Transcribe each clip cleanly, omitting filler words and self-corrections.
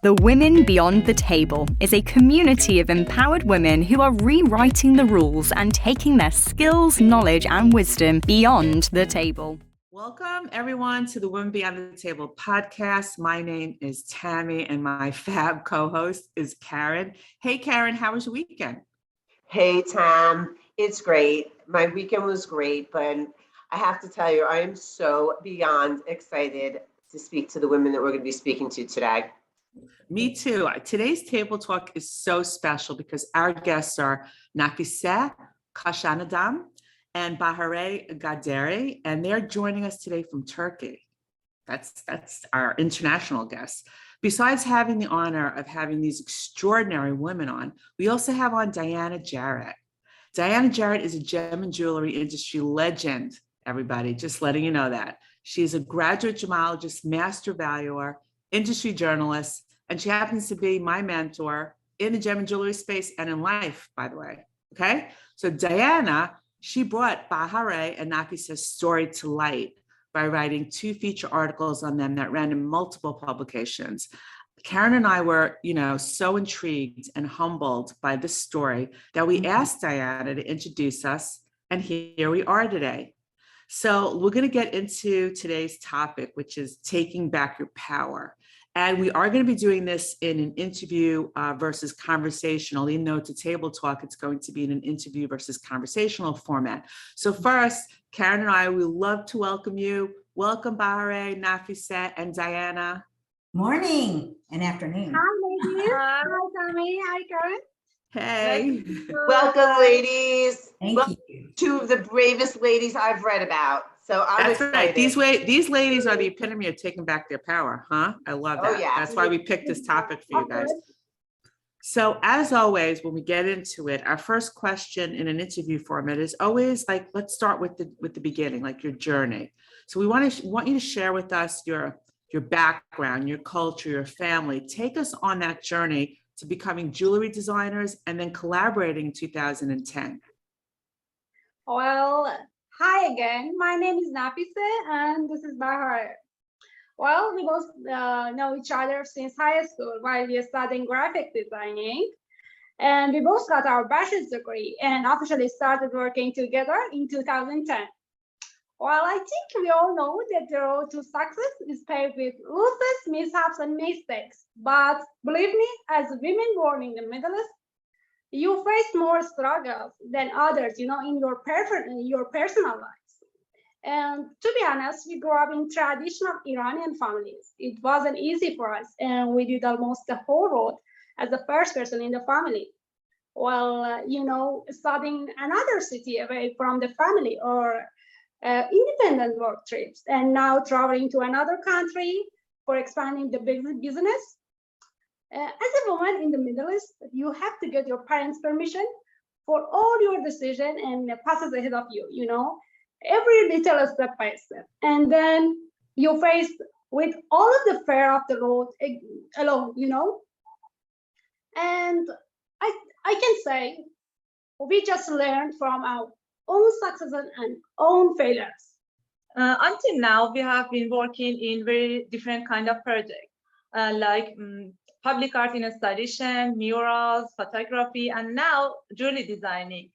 The Women Beyond the Table is a community of empowered women who are rewriting the rules and taking their skills, knowledge, and wisdom beyond the table. Welcome, everyone, to the Women Beyond the Table podcast. My name is Tammy, and my fab co-host is Caryn. Hey, Caryn, how was your weekend? Hey, Tam. It's great. My weekend was great, but I have to tell you, I am so beyond excited to speak to the women that we're going to be speaking to today. Me too. Today's table talk is so special because our guests are Nafiseh Khoshandam and Bahareh Ghaderi, and they're joining us today from Turkey. That's our international guests. Besides having the honor of having these extraordinary women on, we also have on Diana Jarrett. Diana Jarrett is a gem and jewelry industry legend, everybody, just letting you know that. She is a graduate gemologist, master valuer, industry journalist, and she happens to be my mentor in the gem and jewelry space and in life, by the way, okay? So Diana, she brought Bahareh and Nafiseh's story to light by writing 2 feature articles on them that ran in multiple publications. Caryn and I were, so intrigued and humbled by this story that we asked Diana to introduce us, and here we are today. So we're going to get into today's topic, which is taking back your power. And we are going to be doing this in an interview versus conversational. Even though it's a table talk, it's going to be in an interview versus conversational format. So first, Caryn and I, we love to welcome you. Welcome, Bahareh, Nafiseh, and Diana. Morning and afternoon. Hi, ladies. Hi, Tammy. Hi, Caryn. Hey. Welcome, ladies. Thank you. 2 of the bravest ladies I've read about. So I'm That's excited. right. These ladies are the epitome of taking back their power, huh? I love that. Oh, yeah. That's why we picked this topic for you guys. So as always, when we get into it, our first question in an interview format is always like, let's start with the beginning, like your journey. So we want you to share with us your background, your culture, your family. Take us on that journey to becoming jewelry designers and then collaborating in 2010. Well, hi again. My name is Nafiseh and this is Bahareh. Well, we both know each other since high school while we are studying graphic designing. And we both got our bachelor's degree and officially started working together in 2010. Well, I think we all know that the road to success is paved with losses, mishaps, and mistakes. But believe me, as women born in the Middle East, you face more struggles than others, in your personal lives. And to be honest, we grew up in traditional Iranian families. It wasn't easy for us, and we did almost the whole road as the first person in the family. Well, studying another city away from the family or independent work trips, and now traveling to another country for expanding the business. As a woman in the Middle East, you have to get your parents' permission for all your decision and passes ahead of you, every little step by step. And then you face with all of the fear of the road alone, And I can say we just learned from our own successes and own failures. Until now, we have been working in very different kind of projects, like public art installation, murals, photography, and now jewelry designing.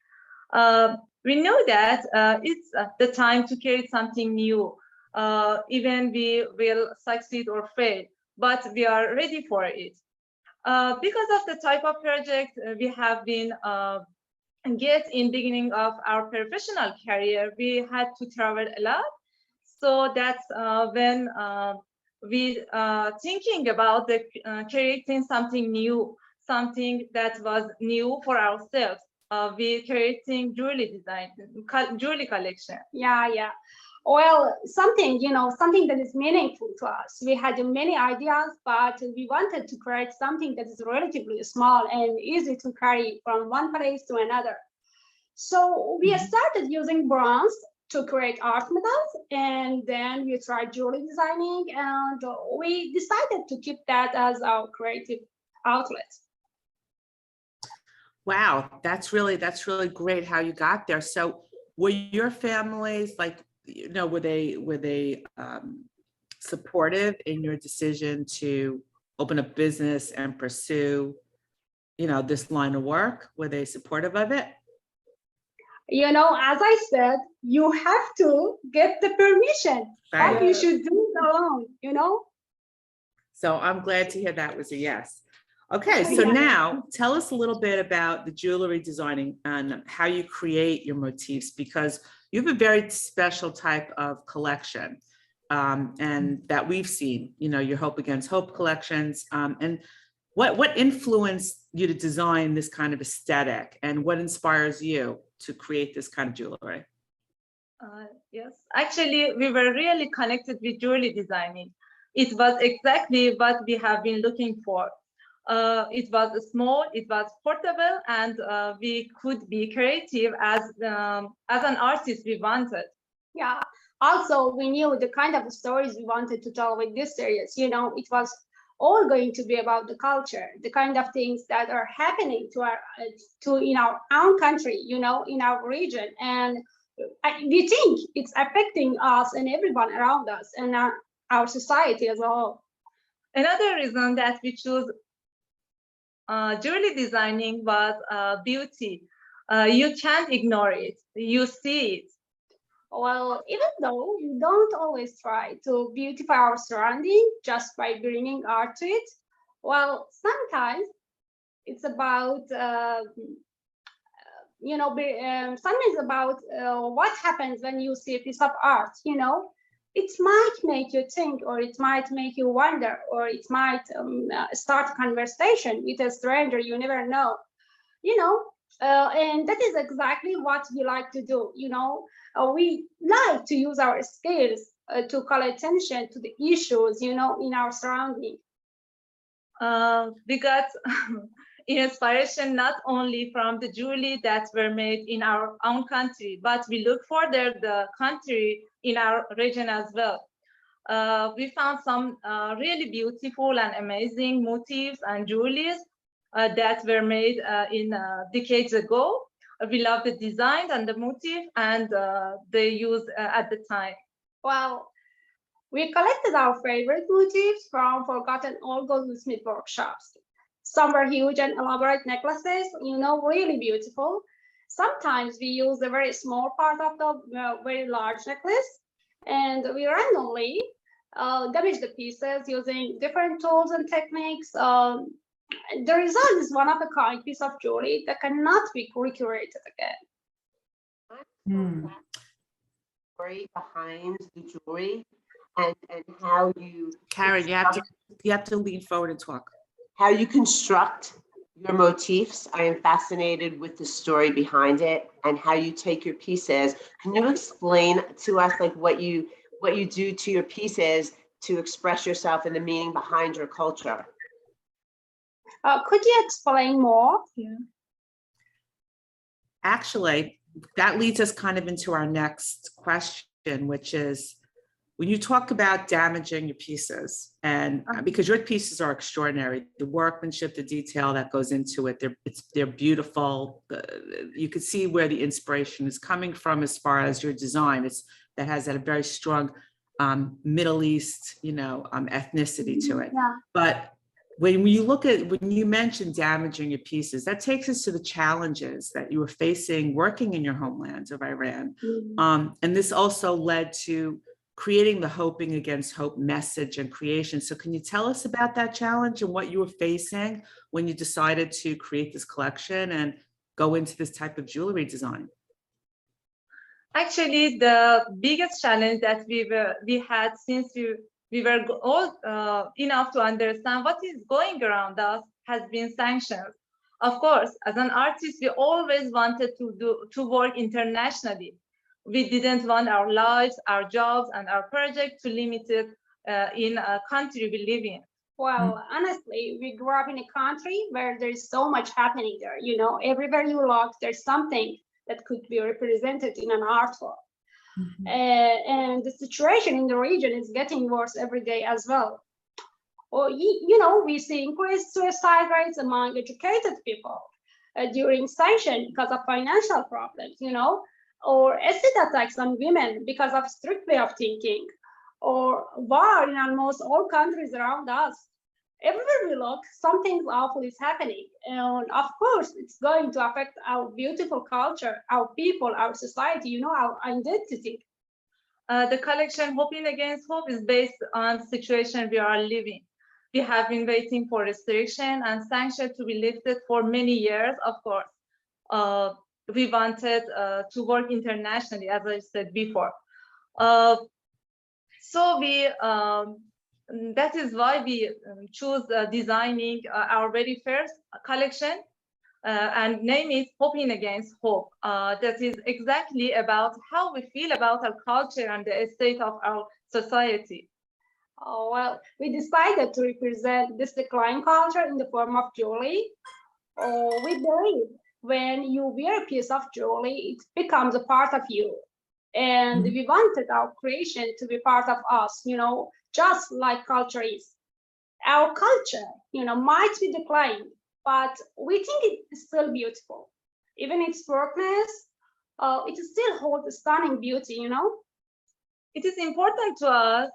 We know that it's the time to create something new. Even we will succeed or fail, but we are ready for it. Because of the type of project we have been get in beginning of our professional career, we had to travel a lot. So that's when we thinking about creating something new, something that was new for ourselves. We creating jewelry design, jewelry collection. Yeah. Well, something that is meaningful to us. We had many ideas, but we wanted to create something that is relatively small and easy to carry from one place to another. So we started using bronze to create art medals, and then we tried jewelry designing, and we decided to keep that as our creative outlet. Wow, that's really great how you got there. So were your families were they supportive in your decision to open a business and pursue, this line of work? Were they supportive of it? As I said, you have to get the permission, Right. but you should do it alone. So I'm glad to hear that was a yes. Okay, so Yeah. now tell us a little bit about the jewelry designing and how you create your motifs, because you have a very special type of collection, and that we've seen, your Hope Against Hope collections. And what influenced you to design this kind of aesthetic, and what inspires you to create this kind of jewelry? Yes, actually, we were really connected with jewelry designing. It was exactly what we have been looking for. It was small, it was portable, and we could be creative as an artist we wanted. Yeah. Also, we knew the kind of stories we wanted to tell with this series. It was all going to be about the culture, the kind of things that are happening in our own country, in our region, and we think it's affecting us and everyone around us and our society as a whole. Another reason that we choose jewelry designing was beauty. You can't ignore it. You see it. Well, even though we don't always try to beautify our surrounding just by bringing art to it, well, sometimes it's about, sometimes about what happens when you see a piece of art, It might make you think, or it might make you wonder, or it might start a conversation with a stranger you never know, and that is exactly what we like to do, we like to use our skills to call attention to the issues, in our surrounding. We got inspiration not only from the jewelry that were made in our own country, but we look further the country in our region as well. We found some really beautiful and amazing motifs and jewelries that were made in decades ago. We love the design and the motif and they used at the time. Well, we collected our favorite motifs from forgotten old goldsmith workshops. Some were huge and elaborate necklaces, really beautiful. Sometimes we use a very small part of the very large necklace, and we randomly damage the pieces using different tools and techniques. The result is one of a kind piece of jewelry that cannot be recreated again. Story behind the jewelry and how you, Caryn, you have to lean forward and talk. How you construct your motifs. I am fascinated with the story behind it and how you take your pieces. Can you explain to us like what you do to your pieces to express yourself and the meaning behind your culture? Could you explain more? Yeah. Actually, that leads us kind of into our next question, which is, when you talk about damaging your pieces, and because your pieces are extraordinary, the workmanship, the detail that goes into it, they're beautiful. You can see where the inspiration is coming from as far as your design. That has a very strong Middle East, ethnicity to it. Yeah. But when you mention damaging your pieces, that takes us to the challenges that you were facing working in your homeland of Iran. And this also led to creating the Hoping Against Hope message and creation. So can you tell us about that challenge and what you were facing when you decided to create this collection and go into this type of jewelry design? Actually, the biggest challenge that we had since we were old enough to understand what is going around us has been sanctions. Of course, as an artist, we always wanted to work internationally. We didn't want our lives, our jobs, and our project to limit it in a country we live in. Well, honestly, we grew up in a country where there's so much happening there. Everywhere you look, there's something that could be represented in an art form. And the situation in the region is getting worse every day as well. Or, we see increased suicide rates among educated people during sanction because of financial problems, or acid attacks on women because of strict way of thinking, or war in almost all countries around us. everywhere we look, something awful is happening. And of course, it's going to affect our beautiful culture, our people, our society, you know, our identity. The collection Hoping Against Hope is based on the situation we are living. We have been waiting for restriction and sanctions to be lifted for many years, of course. We wanted to work internationally, as I said before. So that is why we choose designing our very first collection and name it Hoping Against Hope. That is exactly about how we feel about our culture and the state of our society. Oh, well, we decided to represent this decline culture in the form of jewelry. Oh, we believe when you wear a piece of jewelry, it becomes a part of you. And we wanted our creation to be part of us, you know, just like culture is. Our culture, you know, might be declined, but we think it's still beautiful. Even its darkness, it still holds a stunning beauty, you know? It is important to us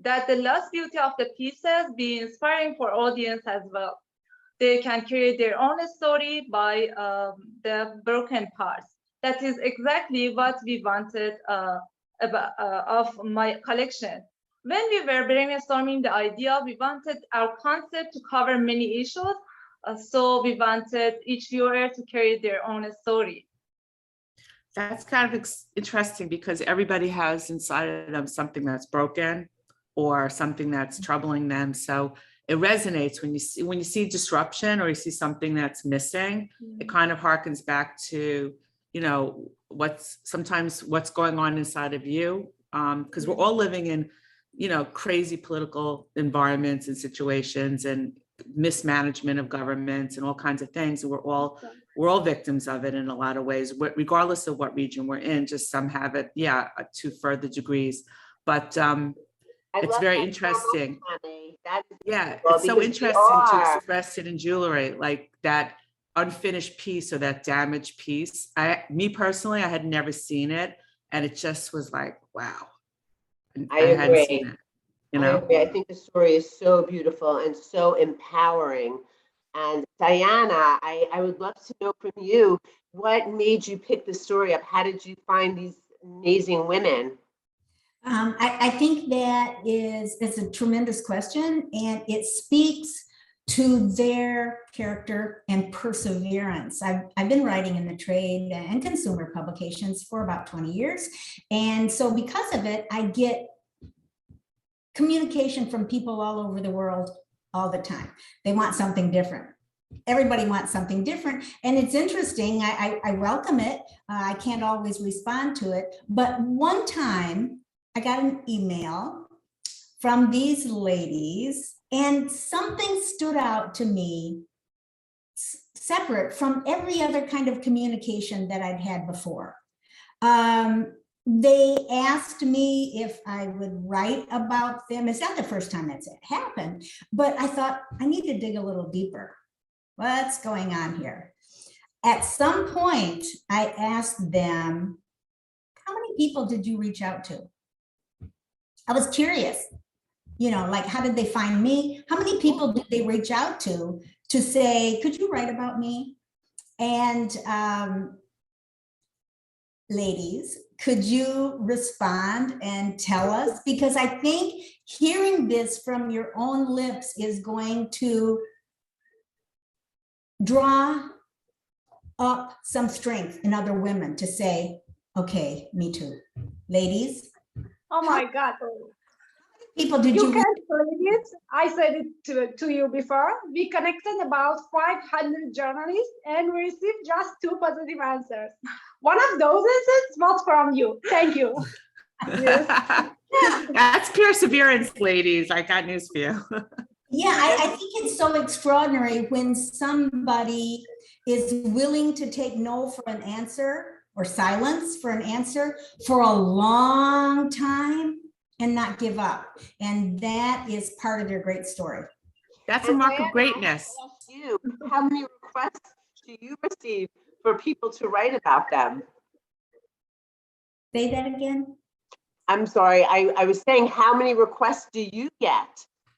that the lost beauty of the pieces be inspiring for audience as well. They can create their own story by the broken parts. That is exactly what we wanted of my collection. When we were brainstorming the idea, we wanted our concept to cover many issues. So we wanted each viewer to carry their own story. That's kind of interesting because everybody has inside of them something that's broken or something that's troubling them. So it resonates when you see disruption or you see something that's missing. It kind of harkens back to, you know, sometimes what's going on inside of you, because we're all living in, you know, crazy political environments and situations and mismanagement of governments and all kinds of things. And we're all victims of it in a lot of ways, regardless of what region we're in. Just some have it, to further degrees. But it's very interesting. It's so interesting to express it in jewelry, like that unfinished piece or that damaged piece. Me personally, I had never seen it, and it just was like, wow. I agree. Hadn't seen it, you know? I agree. I think the story is so beautiful and so empowering. And Diana, I would love to know from you, what made you pick the story up? How did you find these amazing women? I think that is a tremendous question, and it speaks to their character and perseverance. I've been writing in the trade and consumer publications for about 20 years. And so because of it, I get communication from people all over the world all the time. They want something different. Everybody wants something different. And it's interesting. I welcome it. I can't always respond to it. But one time I got an email from these ladies, and something stood out to me separate from every other kind of communication that I'd had before. They asked me if I would write about them. It's not the first time that's happened, but I thought I need to dig a little deeper. What's going on here? At some point, I asked them, how many people did you reach out to? I was curious, you know, like, how did they find me? How many people did they reach out to say, could you write about me? And ladies, could you respond and tell us? Because I think hearing this from your own lips is going to draw up some strength in other women to say, okay, me too. Ladies. Oh my God. People did you can't believe it. I said it to you before. We connected about 500 journalists and we received just 2 positive answers. One of those answers was from you. Thank you. Yes. That's perseverance, ladies. I got news for you. Yeah, I think it's so extraordinary when somebody is willing to take no for an answer or silence for an answer for a long time and not give up. And that is part of their great story. That's a mark of greatness. You, how many requests do you receive for people to write about them? Say that again. I'm sorry, I was saying, how many requests do you get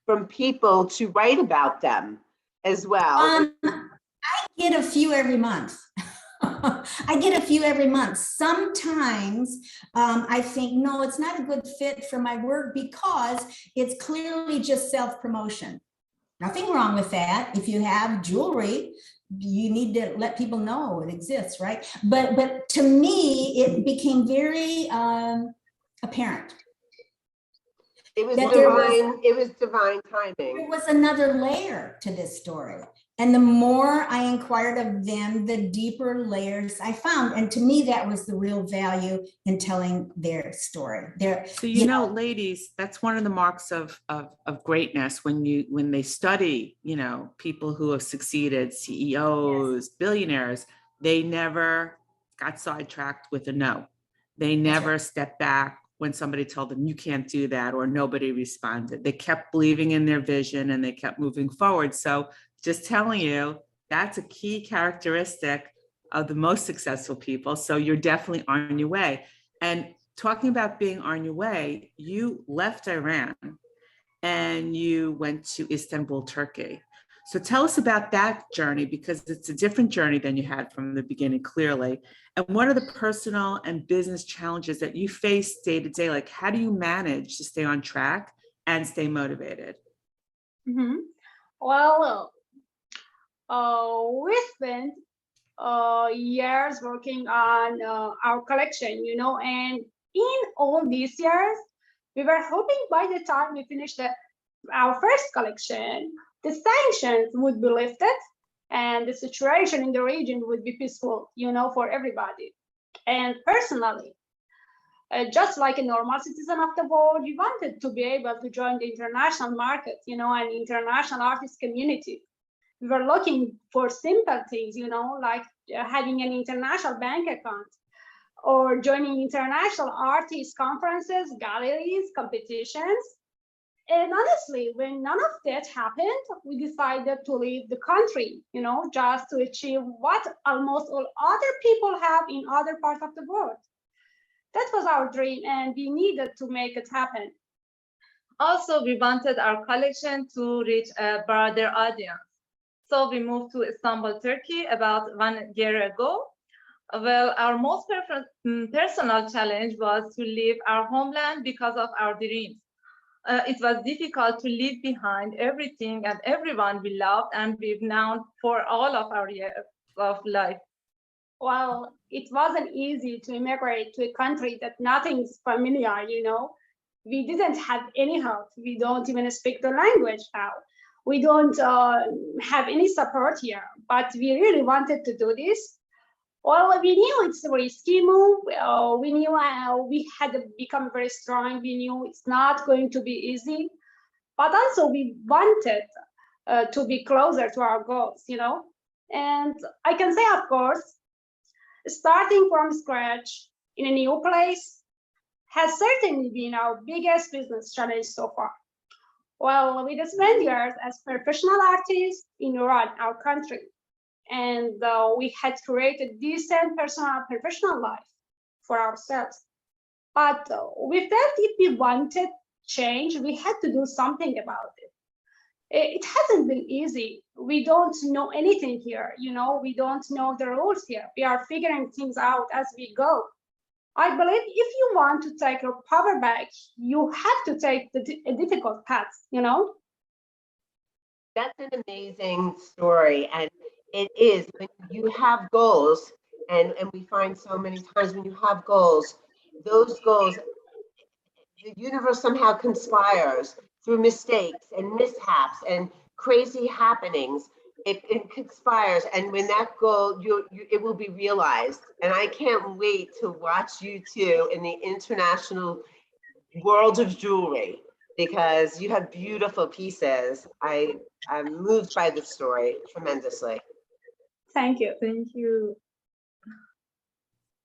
from people to write about them as well? I get a few every month. I get a few every month. Sometimes I think, no, it's not a good fit for my work because it's clearly just self-promotion. Nothing wrong with that. If you have jewelry, you need to let people know it exists, right? But to me, it became very apparent. It was that divine. It was divine there timing. was another layer to this story. And the more I inquired of them, the deeper layers I found. And to me, that was the real value in telling their story. So, you know, ladies, that's one of the marks of greatness when they study, you know, people who have succeeded, CEOs, billionaires, they never got sidetracked with a no. They never stepped back when somebody told them you can't do that or nobody responded. They kept believing in their vision and they kept moving forward. So just telling you, that's a key characteristic of the most successful people. So you're definitely on your way. And talking about being on your way, you left Iran and you went to Istanbul, Turkey. So tell us about that journey, because it's a different journey than you had from the beginning, clearly. And what are the personal and business challenges that you face day to day? Like, how do you manage to stay on track and stay motivated? Mm-hmm. Well, we spent years working on our collection, you know, and in all these years, we were hoping by the time we finished our first collection, the sanctions would be lifted and the situation in the region would be peaceful, you know, for everybody. And personally, just like a normal citizen of the world, we wanted to be able to join the international market, you know, and international artist community. We were looking for simple things, you know, like having an international bank account or joining international artist conferences, galleries, competitions. And honestly, when none of that happened, we decided to leave the country, you know, just to achieve what almost all other people have in other parts of the world. That was our dream, and we needed to make it happen. Also, we wanted our collection to reach a broader audience. So we moved to Istanbul, Turkey about 1 year ago. Well, our most personal challenge was to leave our homeland because of our dreams. It was difficult to leave behind everything and everyone we loved and we've known for all of our years of life. Well, it wasn't easy to immigrate to a country that nothing's familiar, you know. We didn't have any help. We don't even speak the language now. We don't have any support here, but we really wanted to do this. Well, we knew it's a risky move. We knew we had to become very strong. We knew it's not going to be easy, but also we wanted to be closer to our goals, you know. And I can say, of course, starting from scratch in a new place has certainly been our biggest business challenge so far. Well, we spent years as professional artists in Iran, our country, and we had created decent personal professional life for ourselves. But we felt if we wanted change, we had to do something about it. It hasn't been easy. We don't know anything here, you know, we don't know the rules here. We are figuring things out as we go. I believe if you want to take your power back, you have to take a difficult path, you know? That's an amazing story. And it is, when you have goals, and we find so many times when you have goals, those goals, the universe somehow conspires through mistakes and mishaps and crazy happenings. It conspires, and when that goal, it will be realized. And I can't wait to watch you two in the international world of jewelry, because you have beautiful pieces. I'm moved by the story tremendously. Thank you. Thank you.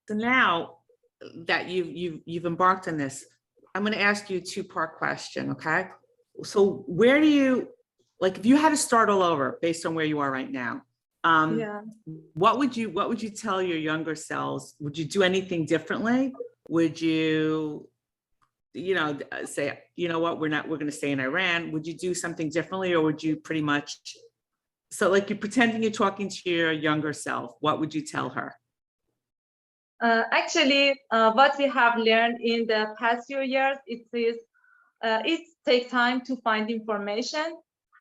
So now that you've embarked on this, I'm going to ask you a two-part question, okay? So where do you, like, if you had to start all over based on where you are right now, what would you tell your younger selves? Would you do anything differently? Would you say, you know what, we're going to stay in Iran, would you do something differently, or would you pretty much, so like you're pretending you're talking to your younger self, what would you tell her? Actually, what we have learned in the past few years, it takes time to find information.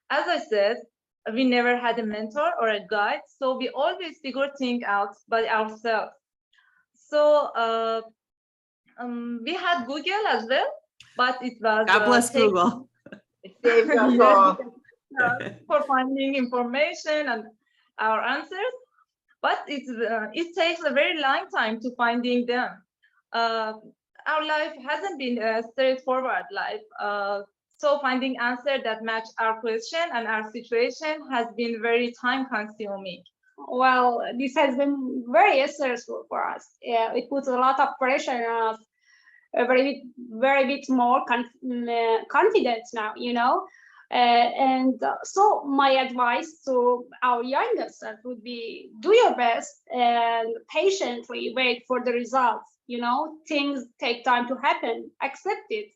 As I said, we never had a mentor or a guide, so we always figure things out by ourselves. So we had Google as well, but it was God bless Google. It saved us all. For finding information and our answers, but it takes a very long time to finding them. Our life hasn't been a straightforward life, so finding answers that match our question and our situation has been very time consuming. Well, this has been very stressful for us. It puts a lot of pressure on us, a very bit more confidence now, so my advice to our younger self would be, do your best and patiently wait for the results. Things take time to happen, accept it,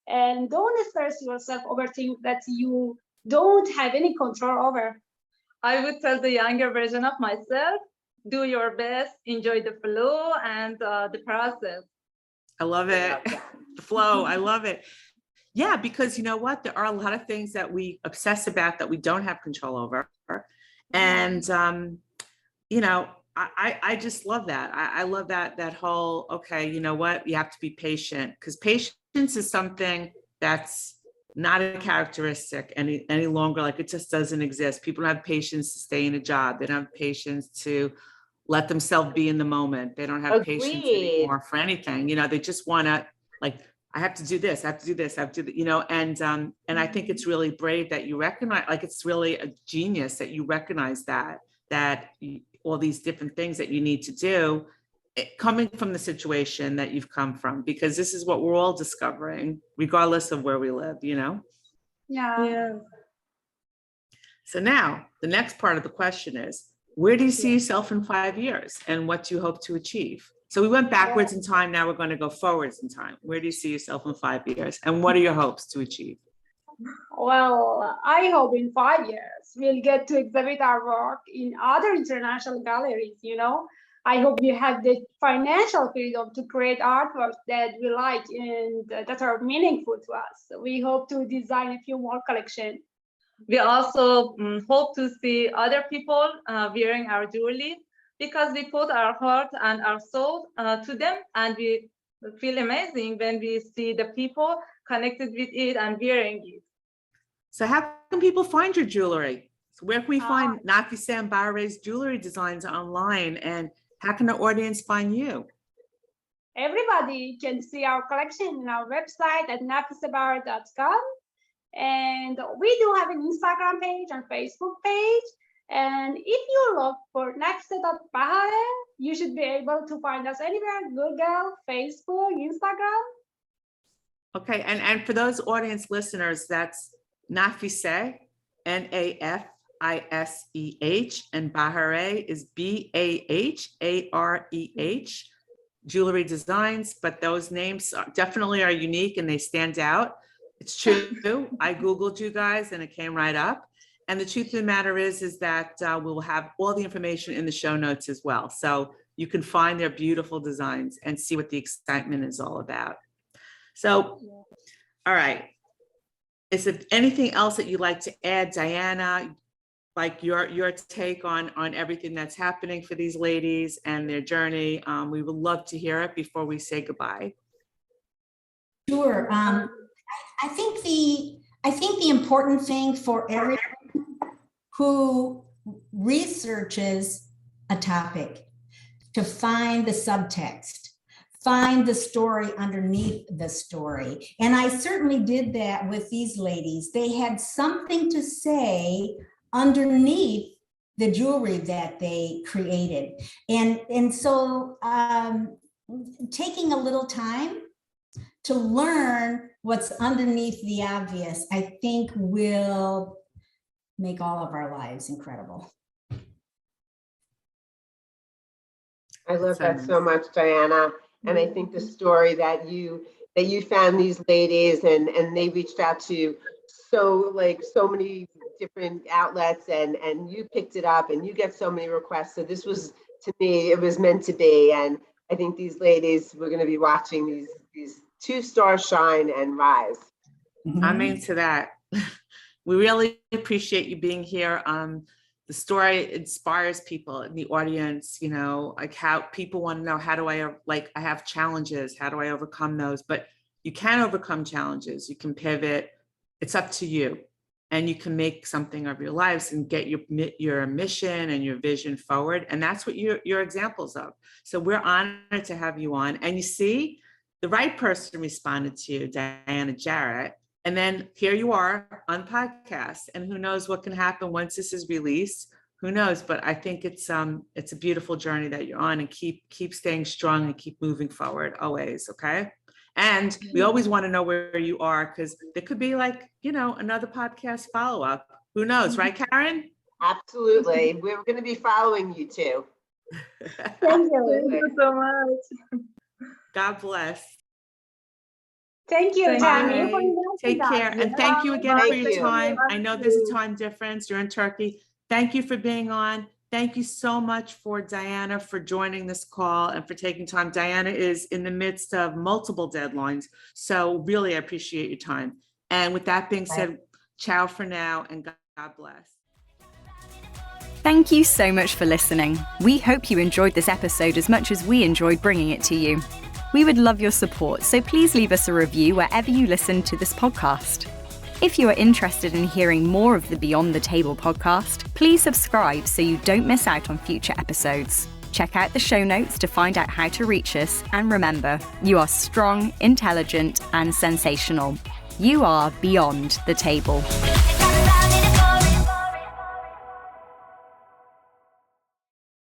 and don't stress yourself over things that you don't have any control over. I would tell the younger version of myself, do your best, enjoy the flow and the process. I love it. The flow, I love it. Yeah, because you know what? There are a lot of things that we obsess about that we don't have control over. And, I just love that. I love that whole, okay, you know what? You have to be patient, because patience is something that's not a characteristic any longer. Like, it just doesn't exist. People don't have patience to stay in a job. They don't have patience to let themselves be in the moment. They don't have patience anymore for anything. They just want to, like, I have to do this, I have to do this, I have to do that, and I think it's really brave that you recognize, like, it's really a genius that you recognize that all these different things that you need to do, coming from the situation that you've come from, because this is what we're all discovering, regardless of where we live, Yeah. So now the next part of the question is, where do you see yourself in 5 years, and what do you hope to achieve? So we went backwards in time. Now we're going to go forwards in time. Where do you see yourself in 5 years? And what are your hopes to achieve? Well, I hope in 5 years we'll get to exhibit our work in other international galleries. I hope we have the financial freedom to create artworks that we like and that are meaningful to us. We hope to design a few more collections. We also hope to see other people wearing our jewelry, because we put our heart and our soul to them, and we feel amazing when we see the people connected with it and wearing it. So how can people find your jewelry? So where can we find Nafiseh and Bahareh's jewelry designs online, and how can the audience find you? Everybody can see our collection on our website at nafisehbahareh.com. And we do have an Instagram page and Facebook page. And if you look for Nafiseh.Bahareh, you should be able to find us anywhere: Google, Facebook, Instagram. Okay, and for those audience listeners, that's Nafiseh, Nafiseh, and Bahareh is Bahareh, jewelry designs, but those names definitely are unique and they stand out. It's true. I Googled you guys and it came right up. And the truth of the matter is that we'll have all the information in the show notes as well. So you can find their beautiful designs and see what the excitement is all about. So, all right. Is there anything else that you'd like to add, Diana? Like your take on everything that's happening for these ladies and their journey? We would love to hear it before we say goodbye. Sure. I think the important thing for everyone who researches a topic to find the subtext, find the story underneath the story. And I certainly did that with these ladies. They had something to say underneath the jewelry that they created. And so taking a little time to learn what's underneath the obvious, I think will make all of our lives incredible. I love that so much, Diana. And I think the story that you that you found these ladies and they reached out to so many different outlets and you picked it up and you get so many requests. So this was, to me, it was meant to be. And I think these ladies, we're going to be watching these two stars shine and rise. I'm into that. We really appreciate you being here. The story inspires people in the audience, you know, like how people want to know, how do I, like, I have challenges, how do I overcome those? But you can overcome challenges, you can pivot, it's up to you. And you can make something of your lives and get your mission and your vision forward. And that's what you're examples of. So we're honored to have you on. And you see, the right person responded to you, Diana Jarrett. And then here you are on the podcast, and who knows what can happen once this is released, who knows? But I think it's a beautiful journey that you're on, and keep staying strong and keep moving forward always. Okay. And we always want to know where you are, because there could be, like, you know, another podcast follow-up. Who knows, right, Caryn? Absolutely. We're going to be following you too. Thank you so much. God bless. Thank you, Tammy. Bye. Take care. And thank you again for your time. I know there's a time difference. You're in Turkey. Thank you for being on. Thank you so much for Diana for joining this call and for taking time. Diana is in the midst of multiple deadlines. So really, I appreciate your time. And with that being said, ciao for now, and God bless. Thank you so much for listening. We hope you enjoyed this episode as much as we enjoyed bringing it to you. We would love your support, so please leave us a review wherever you listen to this podcast. If you are interested in hearing more of the Beyond the Table podcast, please subscribe so you don't miss out on future episodes. Check out the show notes to find out how to reach us, and remember, you are strong, intelligent, and sensational. You are Beyond the Table.